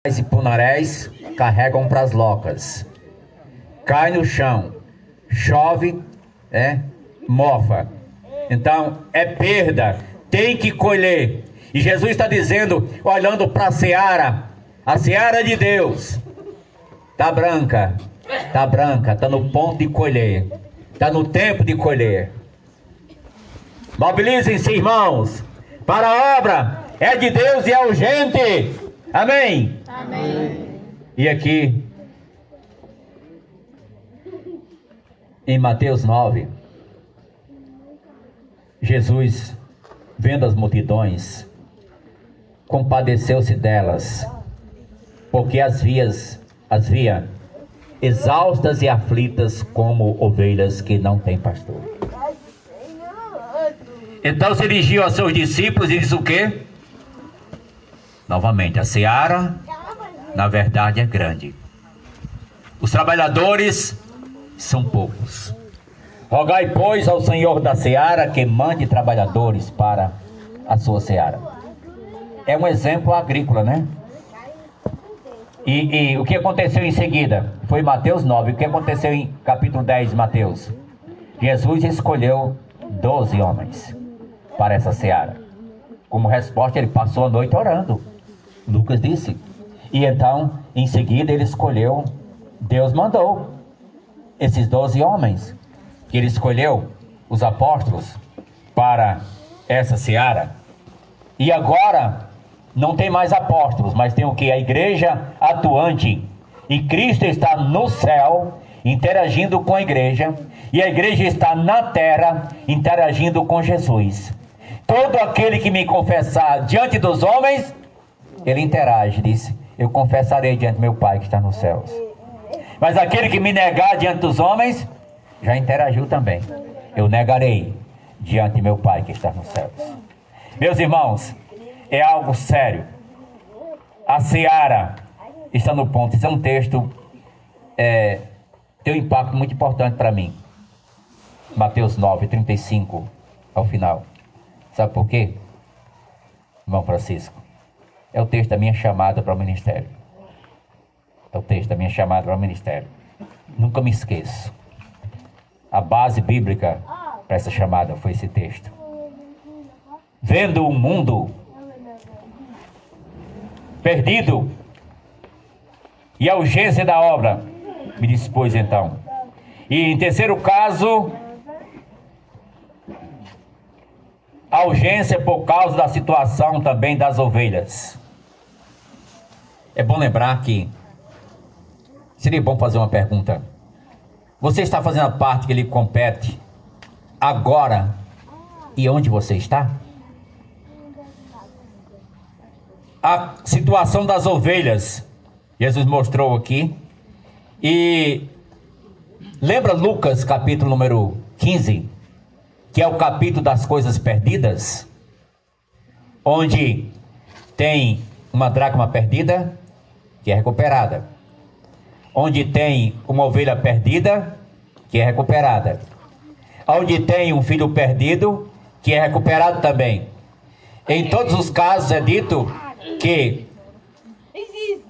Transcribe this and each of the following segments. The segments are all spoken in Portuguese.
e punarés carregam para as locas, cai no chão, chove, mofa. Então é perda, tem que colher. E Jesus está dizendo, olhando para a seara de Deus, está branca, está no ponto de colher, está no tempo de colher. Mobilizem-se, irmãos, para a obra, é de Deus e é urgente. Amém? Amém. E aqui, em Mateus 9, Jesus, vendo as multidões, compadeceu-se delas, porque as via exaustas e aflitas como ovelhas que não têm pastor. Então se dirigiu aos seus discípulos e disse o quê? Novamente, a seara, na verdade, é grande. Os trabalhadores são poucos. Rogai, pois, ao Senhor da seara que mande trabalhadores para a sua seara. É um exemplo agrícola, né? E o que aconteceu em seguida? Foi Mateus 9. O que aconteceu em capítulo 10 de Mateus? Jesus escolheu 12 homens para essa seara. Como resposta, ele passou a noite orando. Lucas disse. E então, em seguida, ele escolheu, Deus mandou esses 12 homens, que ele escolheu, os apóstolos, para essa seara. E agora, não tem mais apóstolos, mas tem o que? A igreja atuante. E Cristo está no céu, interagindo com a igreja, e a igreja está na terra, interagindo com Jesus. Todo aquele que me confessar diante dos homens, ele interage, disse, eu confessarei diante do meu Pai que está nos céus. Mas aquele que me negar diante dos homens, já interagiu também. Eu negarei diante do meu Pai que está nos céus. Meus irmãos, é algo sério. A seara está no ponto. Esse é um texto, tem um impacto muito importante para mim. Mateus 9, 35 ao final. Sabe por quê? Irmão Francisco, é o texto da minha chamada para o ministério. É o texto da minha chamada para o ministério. Nunca me esqueço. A base bíblica para essa chamada foi esse texto. Vendo o mundo perdido e a urgência da obra, me dispôs então. E em terceiro caso, a urgência por causa da situação também das ovelhas. É bom lembrar que seria bom fazer uma pergunta. Você está fazendo a parte que lhe compete agora e onde você está? A situação das ovelhas, Jesus mostrou aqui. E lembra Lucas capítulo número 15, que é o capítulo das coisas perdidas, onde tem uma dracma perdida, que é recuperada, onde tem uma ovelha perdida, que é recuperada, onde tem um filho perdido, que é recuperado também. Em todos os casos é dito que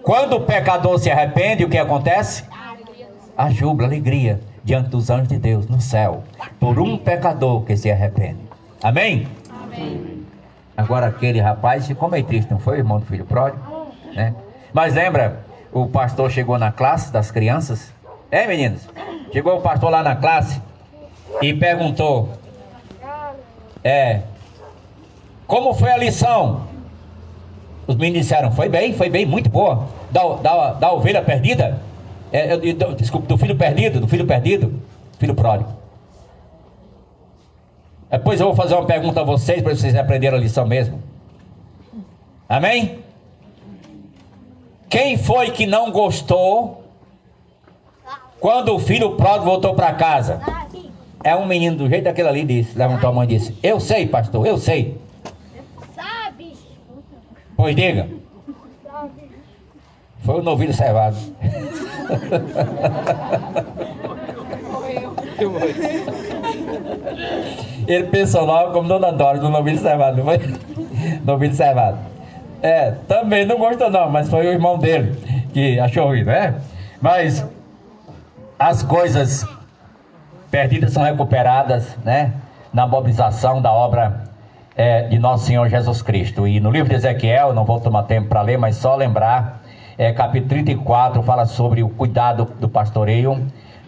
quando o pecador se arrepende, o que acontece? A júbilo, alegria diante dos anjos de Deus no céu, por um pecador que se arrepende. Amém? Amém. Agora aquele rapaz ficou meio triste, não foi, irmão do filho pródigo? Né? Mas lembra, o pastor chegou na classe das crianças, meninos? Chegou o pastor lá na classe e perguntou, como foi a lição? Os meninos disseram, foi bem, muito boa. Da ovelha perdida, desculpa, do filho perdido, filho pródigo. Depois eu vou fazer uma pergunta a vocês, para vocês aprenderem a lição mesmo. Amém? Quem foi que não gostou quando o filho pródigo voltou para casa? É um menino do jeito daquele ali, disse, levantou a mão e disse, eu sei, pastor, eu sei. Sabe? Pois diga. Foi o novilho cevado. Ele pensou logo como Dona Dora, do novilho cevado, não foi? Novilho cevado. Também não gostou não, mas foi o irmão dele que achou ruim, né? Mas as coisas perdidas são recuperadas, né? Na mobilização da obra de Nosso Senhor Jesus Cristo. E no livro de Ezequiel, não vou tomar tempo para ler, mas só lembrar, capítulo 34 fala sobre o cuidado do pastoreio,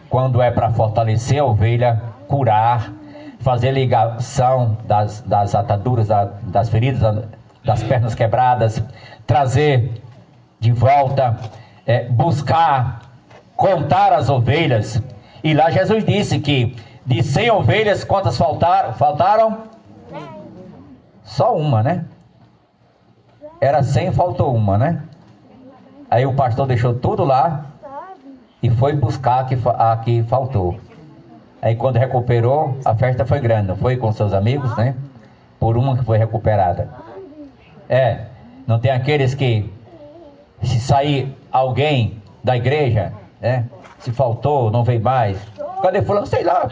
quando é para fortalecer a ovelha, curar, fazer ligação das ataduras, das feridas, das pernas quebradas, trazer de volta, buscar, contar as ovelhas. E lá Jesus disse que de 100 ovelhas, quantas faltaram? Só uma, né? Era 100, faltou uma, né? Aí o pastor deixou tudo lá e foi buscar a que faltou. Aí quando recuperou, a festa foi grande, não foi com seus amigos, né? Por uma que foi recuperada. Não tem aqueles que, se sair alguém da igreja, né? Se faltou, não veio mais. Cadê fulano? Sei lá,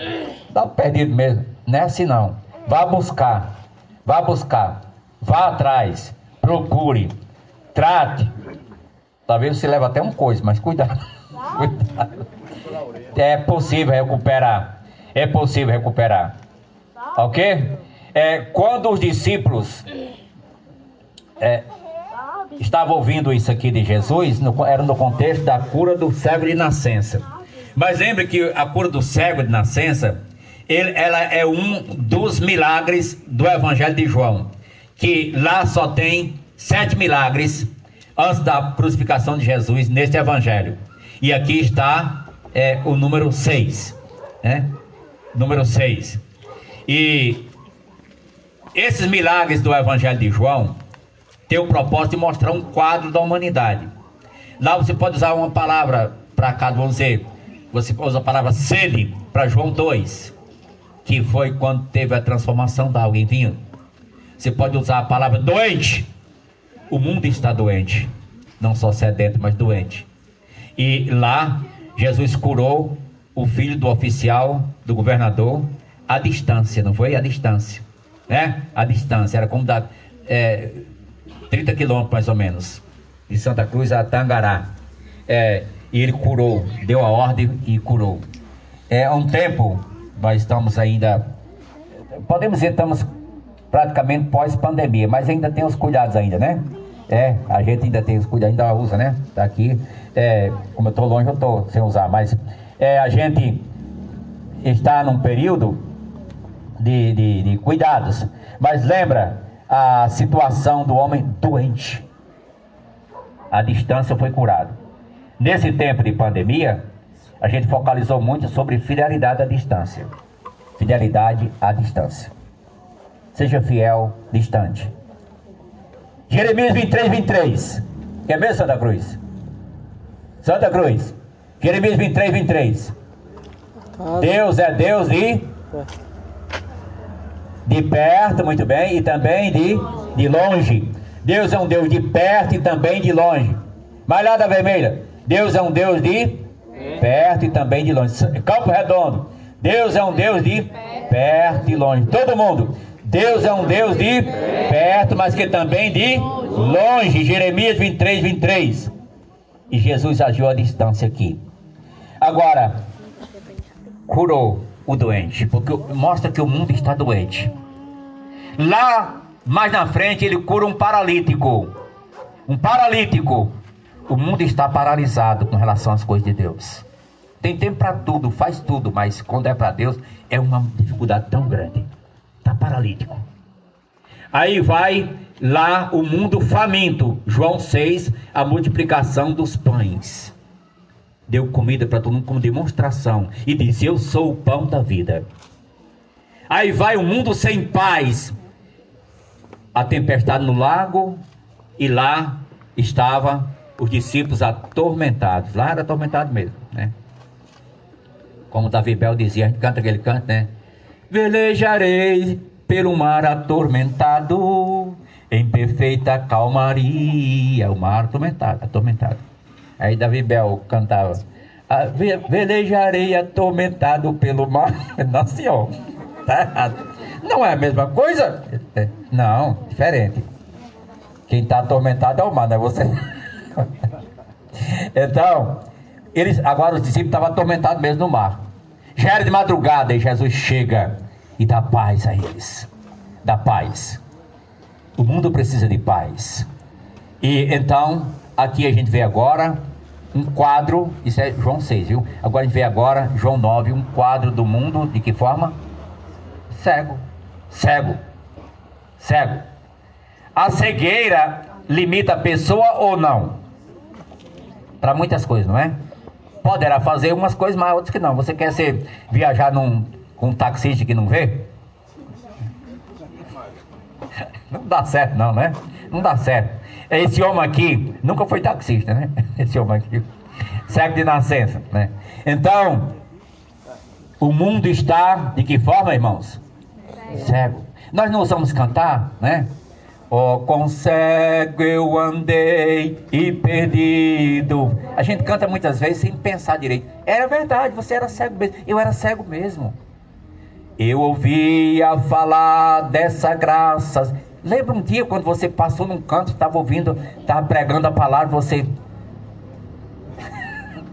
tá perdido mesmo. Não é assim não. Vá buscar, vá atrás, procure, trate. Talvez você leve até um coice, mas cuidado. Cuidado. É possível recuperar. É possível recuperar. Ok? Quando os discípulos estavam ouvindo isso aqui de Jesus, era no contexto da cura do cego de nascença. Mas lembre que a cura do cego de nascença, ela é um dos milagres do Evangelho de João. Que lá só tem 7 milagres antes da crucificação de Jesus neste Evangelho. E aqui está o número 6. Né? Número 6. E esses milagres do Evangelho de João tem o propósito de mostrar um quadro da humanidade. Lá você pode usar uma palavra para cá, vamos dizer, você usa a palavra sede para João 2, que foi quando teve a transformação da água em vinho. Você pode usar a palavra doente. O mundo está doente, não só sedento, mas doente. E lá Jesus curou o filho do oficial, do governador, à distância, não foi? À distância, né? À distância, era como dar 30 quilômetros mais ou menos, de Santa Cruz a Tangará. E ele curou, deu a ordem e curou. Há um tempo, nós estamos ainda, podemos dizer, estamos praticamente pós-pandemia, mas ainda tem os cuidados ainda, né? A gente ainda tem os cuidados, ainda usa, né? Tá aqui, como eu estou longe, eu estou sem usar, mas a gente está num período de cuidados. Mas lembra a situação do homem doente. A distância foi curado. Nesse tempo de pandemia, a gente focalizou muito sobre fidelidade à distância. Fidelidade à distância. Seja fiel, distante. Jeremias 23, 23. Quer ver, Santa Cruz? Santa Cruz. Jeremias 23, 23. Deus é Deus de perto, muito bem, e também de longe. Deus é um Deus de perto e também de longe. Malhada vermelha. Deus é um Deus de perto e também de longe. Campo Redondo. Deus é um Deus de perto e longe. Todo mundo. Deus é um Deus de perto, mas que também de longe. Jeremias 23, 23. E Jesus agiu à distância aqui. Agora, curou o doente, porque mostra que o mundo está doente. Lá, mais na frente, ele cura um paralítico. Um paralítico. O mundo está paralisado com relação às coisas de Deus. Tem tempo para tudo, faz tudo, mas quando é para Deus, é uma dificuldade tão grande. Está paralítico. Aí vai lá o mundo faminto. João 6, a multiplicação dos pães. Deu comida para todo mundo como demonstração. E disse, eu sou o pão da vida. Aí vai o mundo sem paz. A tempestade no lago. E lá estavam os discípulos atormentados. Lá era atormentado mesmo, né? Como Davi Bel dizia, a gente canta aquele canto, né? Velejarei pelo mar atormentado, em perfeita calmaria. O mar atormentado. Aí Davi Bel cantava, velejarei atormentado pelo mar. Nossa Senhora, tá errado. Não é a mesma coisa? Não, diferente. Quem está atormentado é o mar, não é você. Então, agora os discípulos estavam atormentados mesmo no mar. Já era de madrugada e Jesus chega e dá paz a eles. Dá paz. O mundo precisa de paz. E então, aqui a gente vê agora um quadro, isso é João 6, viu? Agora a gente vê agora, João 9, um quadro do mundo, de que forma? Cego. Cego. Cego. A cegueira limita a pessoa ou não? Para muitas coisas, não é? Poderá fazer umas coisas, mas outras que não. Você quer viajar com um taxista que não vê? Não dá certo não, né? Não dá certo. Esse homem aqui nunca foi taxista, né? Esse homem aqui, cego de nascença, né? Então, o mundo está de que forma, irmãos? Cego. Nós não vamos cantar, né? Oh, com cego eu andei e perdido. A gente canta muitas vezes sem pensar direito. Era verdade, você era cego mesmo. Eu era cego mesmo. Eu ouvia falar dessa graça. Lembra um dia quando você passou num canto, estava ouvindo, estava pregando a palavra, você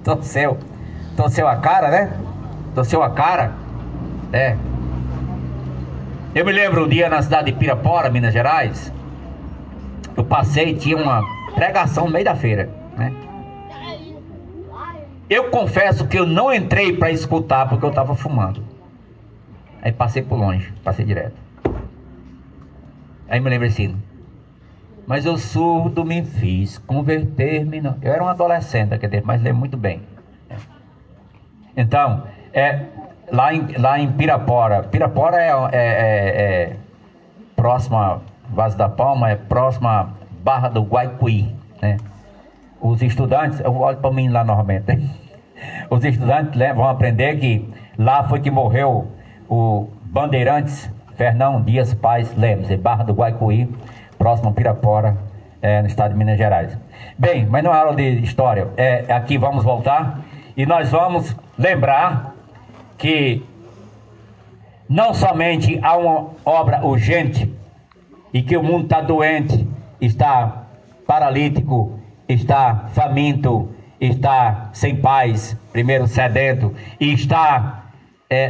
torceu a cara, né? Torceu a cara. É. Eu me lembro um dia na cidade de Pirapora, Minas Gerais. Eu passei, tinha uma pregação no meio da feira, né? Eu confesso que eu não entrei para escutar porque eu estava fumando. Aí passei por longe, passei direto. Aí me lembro assim: mas eu surdo me fiz, converter-me. Eu era um adolescente naquele tempo, mas lembro muito bem. Então, lá em Pirapora. Pirapora é próxima Vaz da Palma, é próxima Barra do Guaicuí, né? Os estudantes, eu olho para mim lá normalmente, né? Os estudantes vão aprender que lá foi que morreu o Bandeirantes Fernão Dias Paz Lemos, em Barra do Guaicuí, próximo a Pirapora, no estado de Minas Gerais. Bem, mas não é aula de história. Aqui vamos voltar e nós vamos lembrar que não somente há uma obra urgente e que o mundo está doente, está paralítico, está faminto, está sem paz, primeiro sedento, e está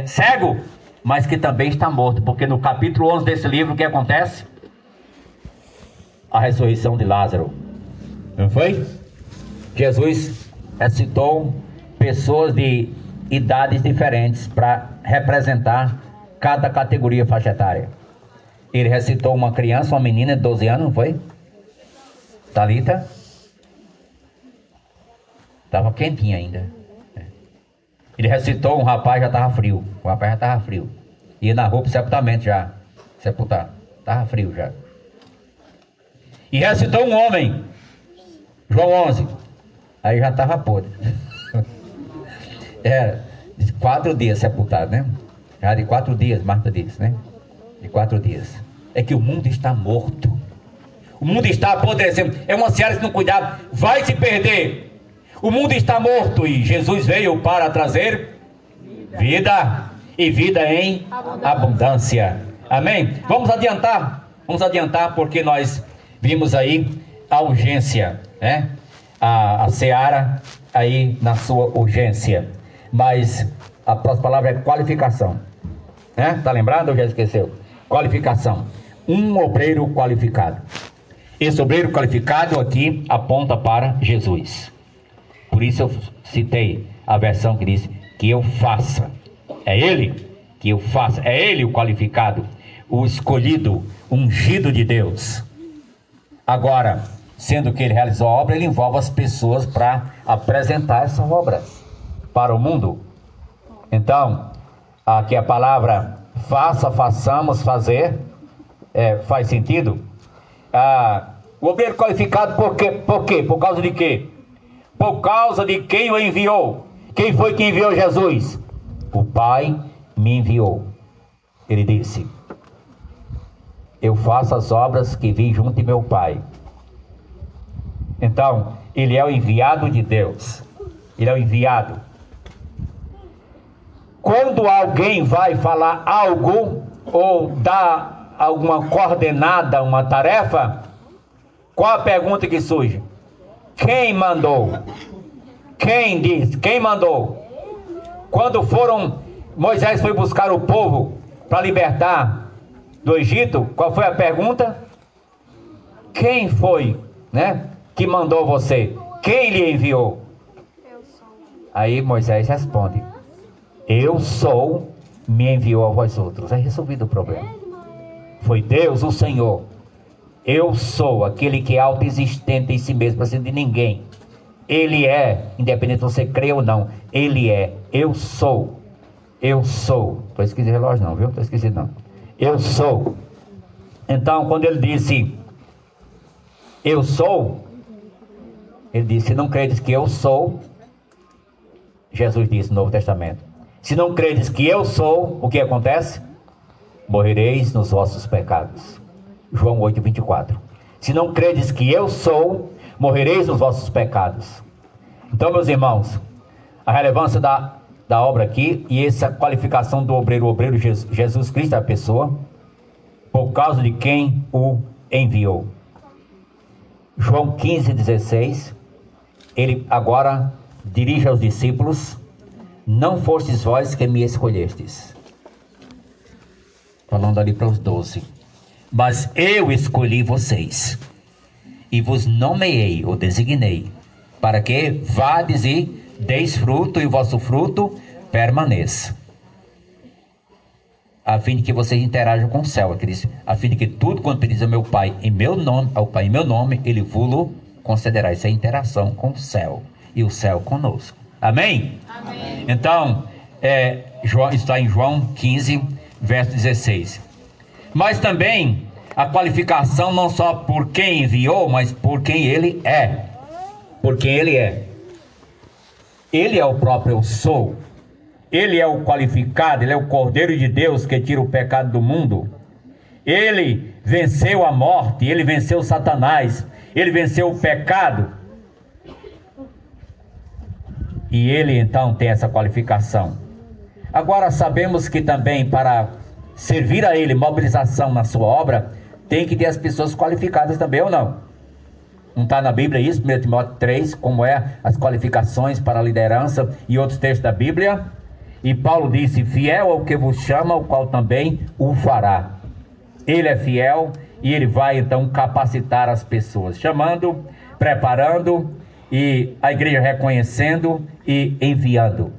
cego, mas que também está morto, porque no capítulo 11 desse livro, o que acontece? A ressurreição de Lázaro, não foi? Jesus ressuscitou pessoas de idades diferentes para representar cada categoria faixa etária. Ele ressuscitou uma criança, uma menina de 12 anos, não foi? Talita? Estava quentinha ainda. Ele ressuscitou um rapaz, já estava frio. O rapaz já estava frio. Ia na rua para o sepultamento já. Sepultar. Estava frio já. E ressuscitou um homem. João 11. Aí já estava podre. Era de 4 dias sepultado, né? Já de 4 dias, Marta disse, né? De 4 dias. É que o mundo está morto. O mundo está apodrecendo. É uma seara, se não cuidar, vai se perder. O mundo está morto e Jesus veio para trazer vida e vida em abundância. Amém? Vamos adiantar porque nós vimos aí a urgência, né? A seara aí na sua urgência. Mas a próxima palavra é qualificação, né? Tá lembrado ou já esqueceu? Qualificação. Um obreiro qualificado. Esse obreiro qualificado aqui aponta para Jesus. Por isso eu citei a versão que diz que eu faça. É Ele que eu faça. É Ele o qualificado, o escolhido, ungido de Deus. Agora, sendo que Ele realizou a obra, Ele envolve as pessoas para apresentar essa obra para o mundo. Então, aqui a palavra faça, façamos, fazer, faz sentido? O obreiro qualificado por quê? Por causa de quê? Por causa de quem o enviou. Quem foi que enviou Jesus? O Pai me enviou. Ele disse: eu faço as obras que vi junto de meu Pai. Então, ele é o enviado de Deus. Ele é o enviado. Quando alguém vai falar algo ou dar alguma coordenada, uma tarefa, Qual a pergunta que surge? Quem mandou? Quem disse? Quem mandou? Quando Moisés foi buscar o povo para libertar do Egito, qual foi a pergunta? Quem foi, né, que mandou você? Quem lhe enviou? Aí Moisés responde: eu sou, me enviou a vós outros. É resolvido o problema. Foi Deus, o Senhor. Eu sou aquele que é autoexistente em si mesmo, assim de ninguém. Ele é, independente se você crê ou não. Ele é, eu sou. Eu sou. Estou esquecendo o relógio não, viu? Estou esquecido não. Eu sou. Então, quando ele disse eu sou, ele disse: se não credes que eu sou, Jesus disse no Novo Testamento, se não credes que eu sou, o que acontece? Morrereis nos vossos pecados. João 8:24. Se não credes que eu sou, morrereis nos vossos pecados. Então, meus irmãos, a relevância da obra aqui e essa qualificação do obreiro, Jesus Cristo é a pessoa, por causa de quem o enviou. João 15:16, ele agora dirige aos discípulos: não fostes vós que me escolhestes. Falando ali para os 12. Mas eu escolhi vocês e vos nomeei ou designei, para que vades e deis fruto e o vosso fruto permaneça, a fim de que vocês interajam com o céu, a fim de que tudo quanto pedis ao meu Pai em meu nome, ao Pai em meu nome, ele vos concederá. Essa interação com o céu e o céu conosco. Amém? Amém. Então, está em João 15, verso 16. Mas também a qualificação não só por quem enviou, mas por quem ele é. Por quem ele é. Ele é o próprio eu sou. Ele é o qualificado, ele é o Cordeiro de Deus que tira o pecado do mundo. Ele venceu a morte, ele venceu Satanás, ele venceu o pecado. E ele então tem essa qualificação. Agora sabemos que também para servir a ele, mobilização na sua obra, tem que ter as pessoas qualificadas também, ou não? Não está na Bíblia isso, 1 Timóteo 3, como é as qualificações para a liderança e outros textos da Bíblia. E Paulo disse: fiel ao que vos chama, o qual também o fará. Ele é fiel e ele vai então capacitar as pessoas, chamando, preparando, e a igreja reconhecendo e enviando.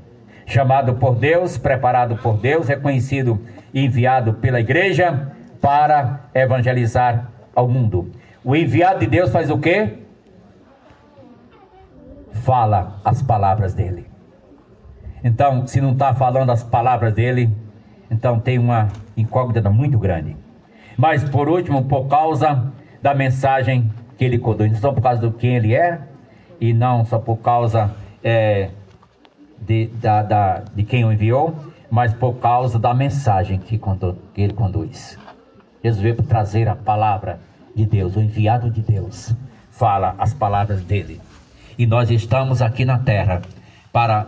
Chamado por Deus, preparado por Deus, reconhecido e enviado pela igreja para evangelizar ao mundo. O enviado de Deus faz o quê? Fala as palavras dele. Então, se não está falando as palavras dele, então tem uma incógnita muito grande. Mas por último, por causa da mensagem que ele conduz, não só por causa do quem ele é, e não só por causa de quem o enviou, mas por causa da mensagem que ele conduz. Jesus veio para trazer a palavra de Deus, o enviado de Deus fala as palavras dele. E nós estamos aqui na terra para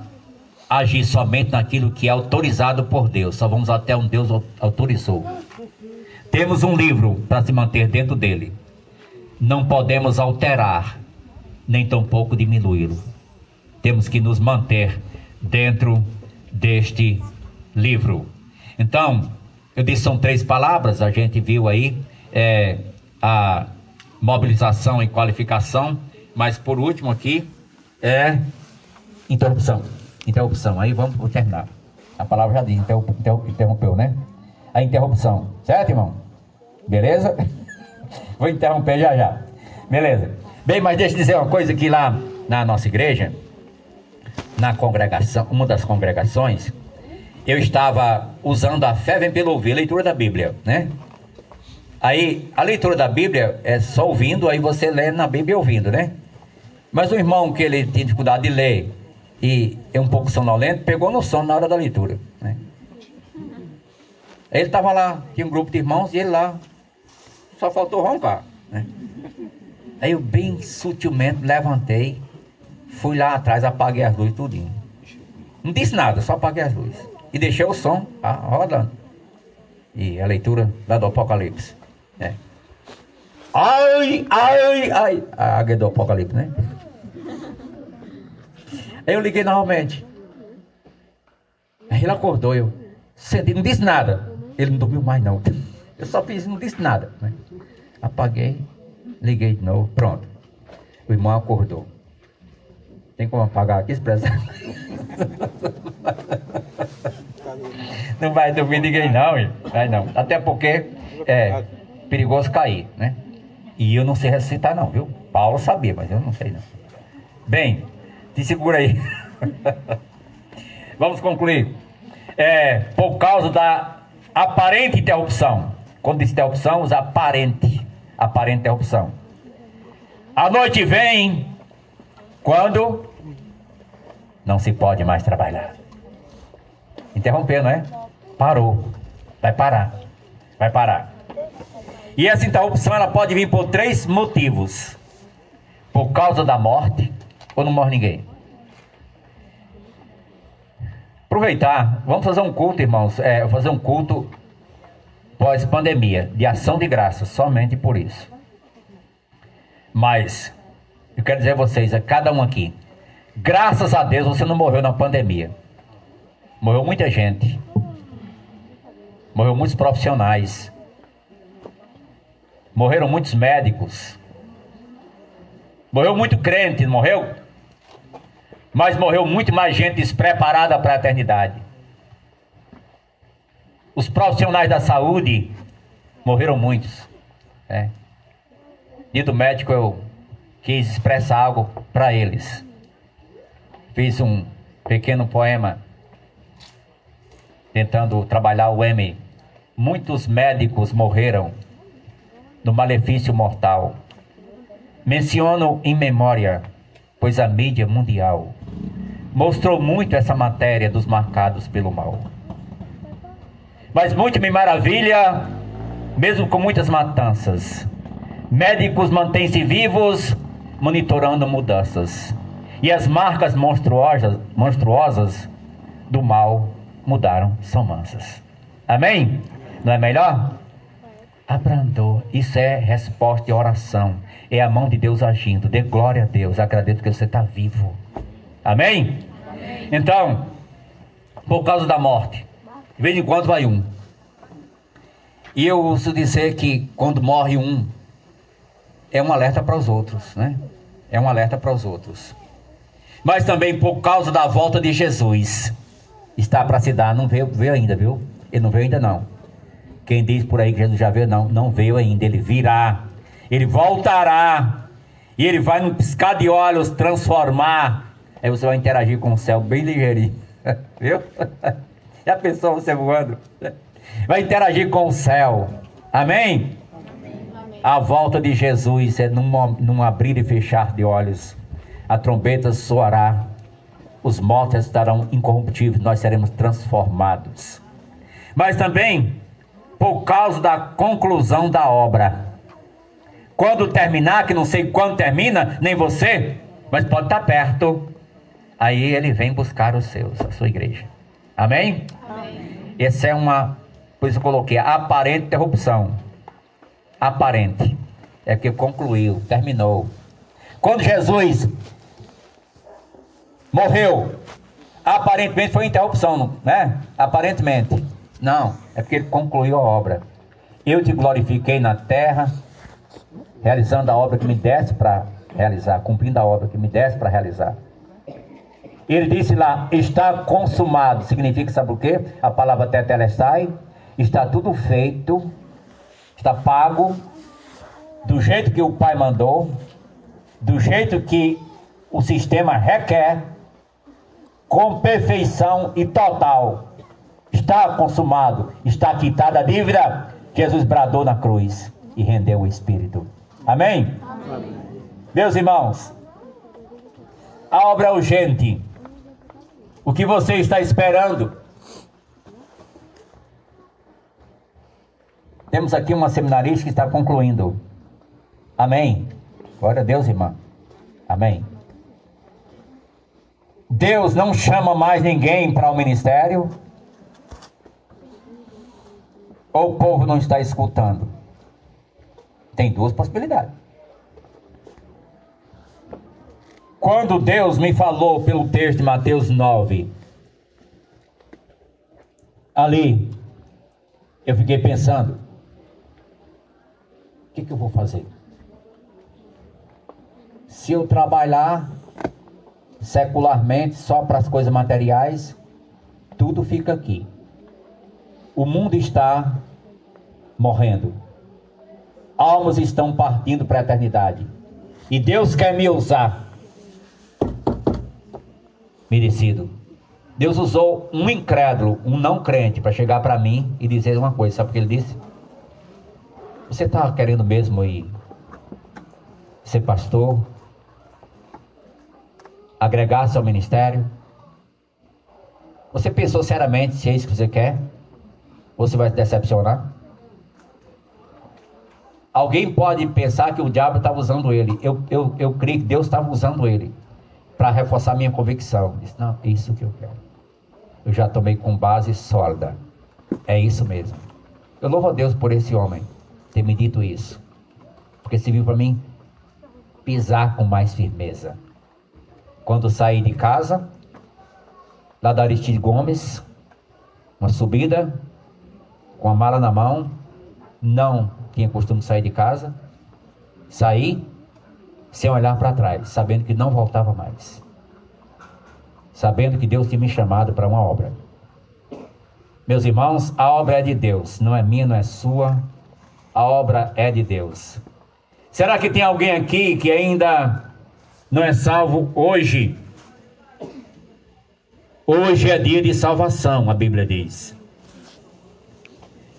agir somente naquilo que é autorizado por Deus. Só vamos até onde Deus autorizou. Temos um livro para se manter dentro dele. Não podemos alterar, nem tampouco diminuí-lo. Temos que nos manter dentro deste livro. Então, eu disse, são 3 palavras, a gente viu aí a mobilização e qualificação, mas por último aqui interrupção. Aí vamos terminar. A palavra já diz, interrompeu, né? A interrupção, certo, irmão? Beleza? Vou interromper já. Beleza. Bem, mas deixa eu dizer uma coisa que lá na nossa igreja, na congregação, uma das congregações, eu estava usando a fé vem pelo ouvir, a leitura da Bíblia, né? Aí, a leitura da Bíblia é só ouvindo, aí você lê na Bíblia ouvindo, né? Mas o irmão que ele tinha dificuldade de ler e é um pouco sonolento, pegou no sono na hora da leitura, né? Aí ele estava lá, tinha um grupo de irmãos e ele lá, só faltou roncar, né? Aí eu bem sutilmente levantei, fui lá atrás, apaguei as luzes tudinho. Não disse nada, só apaguei as luzes. E deixei o som rodando. E a leitura lá do Apocalipse. Ai, ai, ai. A águia do Apocalipse, né? Aí eu liguei novamente. Aí ele acordou, eu senti, não disse nada. Ele não dormiu mais não. Eu só fiz, não disse nada, né? Apaguei, liguei de novo, pronto. O irmão acordou. Tem como apagar aqui, expressão? Não vai dormir ninguém não, hein? Vai não. Até porque é perigoso cair, né? E eu não sei ressuscitar não, viu? Paulo sabia, mas eu não sei não. Bem, te segura aí. Vamos concluir. Por causa da aparente interrupção. Quando diz interrupção, usa aparente interrupção. A noite vem quando não se pode mais trabalhar. Interrompeu, não é? Parou. Vai parar. E essa interrupção ela pode vir por 3 motivos. Por causa da morte, ou não morre ninguém. Aproveitar, vamos fazer um culto, irmãos. Fazer um culto pós-pandemia, de ação de graças, somente por isso. Mas, eu quero dizer a vocês, cada um aqui, graças a Deus você não morreu na pandemia. Morreu muita gente. Morreu muitos profissionais. Morreram muitos médicos. Morreu muito crente, não morreu? Mas morreu muito mais gente despreparada para a eternidade. Os profissionais da saúde morreram muitos. Dia do médico eu quis expressar algo para eles. Fiz um pequeno poema tentando trabalhar o M. Muitos médicos morreram no malefício mortal. Menciono em memória, pois a mídia mundial mostrou muito essa matéria dos marcados pelo mal. Mas muito me maravilha, mesmo com muitas matanças, médicos mantêm-se vivos, monitorando mudanças. E as marcas monstruosas do mal mudaram, são mansas. Amém? Não é melhor? Abrandou. Isso é resposta e oração. É a mão de Deus agindo. Dê glória a Deus. Agradeço que você está vivo. Amém? Amém? Então, por causa da morte, de vez em quando vai um. E eu uso dizer que quando morre um, é um alerta para os outros, né? É um alerta para os outros. Mas também por causa da volta de Jesus. Está para se dar. Não veio ainda, viu? Ele não veio ainda não. Quem diz por aí que Jesus já veio, não veio ainda. Ele virá. Ele voltará. E ele vai num piscar de olhos transformar. Aí você vai interagir com o céu bem ligeirinho. Viu? Já pensou você voando? Vai interagir com o céu. Amém? Amém. A volta de Jesus é num abrir e fechar de olhos. A trombeta soará. Os mortos estarão incorruptíveis. Nós seremos transformados. Mas também por causa da conclusão da obra. Quando terminar, que não sei quando termina, nem você, mas pode estar perto. Aí ele vem buscar os seus, a sua igreja. Amém? Amém. Essa é uma, por isso eu coloquei, aparente interrupção. Aparente. É que concluiu, terminou. Quando Jesus morreu, aparentemente foi interrupção, né? Aparentemente. Não, é porque ele concluiu a obra. Eu te glorifiquei na terra, realizando a obra que me desse para realizar, cumprindo a obra que me desse para realizar. Ele disse lá, está consumado. Significa, sabe o quê? A palavra tetelestai, está tudo feito, está pago, do jeito que o Pai mandou, do jeito que o sistema requer, com perfeição e total. Está consumado, está quitada a dívida. Jesus bradou na cruz e rendeu o Espírito. Amém? Amém. Meus irmãos, a obra é urgente. O que você está esperando? Temos aqui uma seminarista que está concluindo. Amém? Glória a Deus, irmã. Amém. Deus não chama mais ninguém para o ministério? Ou o povo não está escutando? Tem duas possibilidades. Quando Deus me falou pelo texto de Mateus 9, ali, eu fiquei pensando, o que eu vou fazer? Se eu trabalhar secularmente só para as coisas materiais, tudo fica aqui. O mundo está morrendo. Almas estão partindo para a eternidade. E Deus quer me usar. Merecido. Deus usou um incrédulo, um não crente, para chegar para mim e dizer uma coisa. Sabe o que ele disse? Você está querendo mesmo ir ser pastor? Agregar-se ao ministério? Você pensou seriamente se é isso que você quer? Ou você vai se decepcionar? Alguém pode pensar que o diabo estava usando ele. Eu creio que Deus estava usando ele para reforçar minha convicção. Disse, não, é isso que eu quero. Eu já tomei com base sólida. É isso mesmo. Eu louvo a Deus por esse homem ter me dito isso. Porque serviu para mim pisar com mais firmeza. Quando saí de casa, lá da Aristide Gomes, uma subida, com a mala na mão, não tinha costume de sair de casa, saí sem olhar para trás, sabendo que não voltava mais, sabendo que Deus tinha me chamado para uma obra. Meus irmãos, a obra é de Deus, não é minha, não é sua, a obra é de Deus. Será que tem alguém aqui que ainda não é salvo hoje? Hoje é dia de salvação, a Bíblia diz.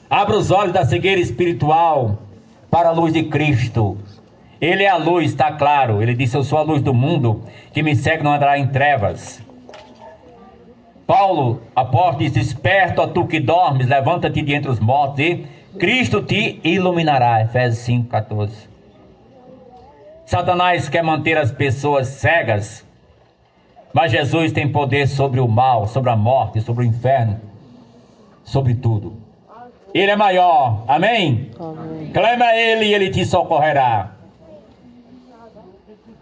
Abra os olhos da cegueira espiritual para a luz de Cristo. Ele é a luz, está claro. Ele disse, eu sou a luz do mundo, que me segue não andará em trevas. Paulo, apóstolo, diz, desperta, ó tu que dormes, levanta-te de entre os mortos e Cristo te iluminará. Efésios 5:14. Satanás quer manter as pessoas cegas, mas Jesus tem poder sobre o mal, sobre a morte, sobre o inferno, sobre tudo. Ele é maior, amém? Amém. Clama a Ele e Ele te socorrerá.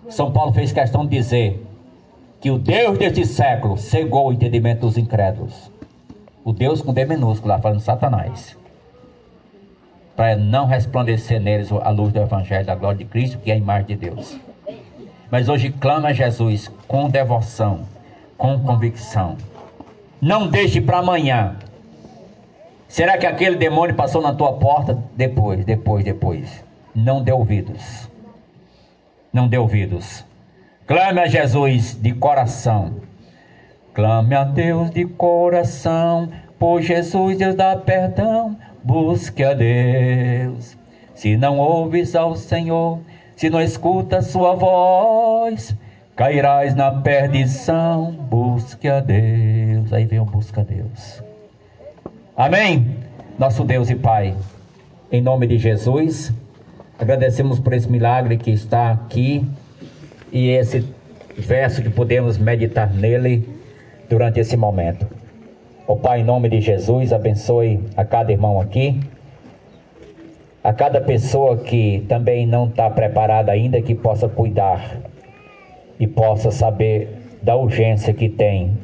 São Paulo fez questão de dizer que o Deus deste século cegou o entendimento dos incrédulos. O Deus com D minúsculo, lá falando Satanás, para não resplandecer neles a luz do Evangelho da glória de Cristo, que é a imagem de Deus. Mas hoje clama a Jesus com devoção, com convicção. Não deixe para amanhã. Será que aquele demônio passou na tua porta? Depois. Não dê ouvidos. Não dê ouvidos. Clame a Jesus de coração. Clame a Deus de coração. Por Jesus, Deus dá perdão. Busque a Deus. Se não ouves ao Senhor, se não escuta sua voz, cairás na perdição. Busque a Deus. Aí vem o busca a Deus. Amém? Nosso Deus e Pai, em nome de Jesus, agradecemos por esse milagre que está aqui e esse verso que podemos meditar nele durante esse momento. Ó Pai, em nome de Jesus, abençoe a cada irmão aqui, a cada pessoa que também não está preparada ainda, que possa cuidar e possa saber da urgência que tem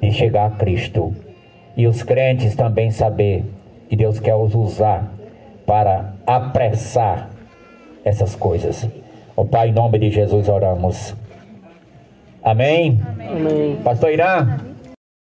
de chegar a Cristo. E os crentes também saber que Deus quer os usar para apressar essas coisas. Ó Pai, em nome de Jesus oramos. Amém? Amém. Pastor Irã?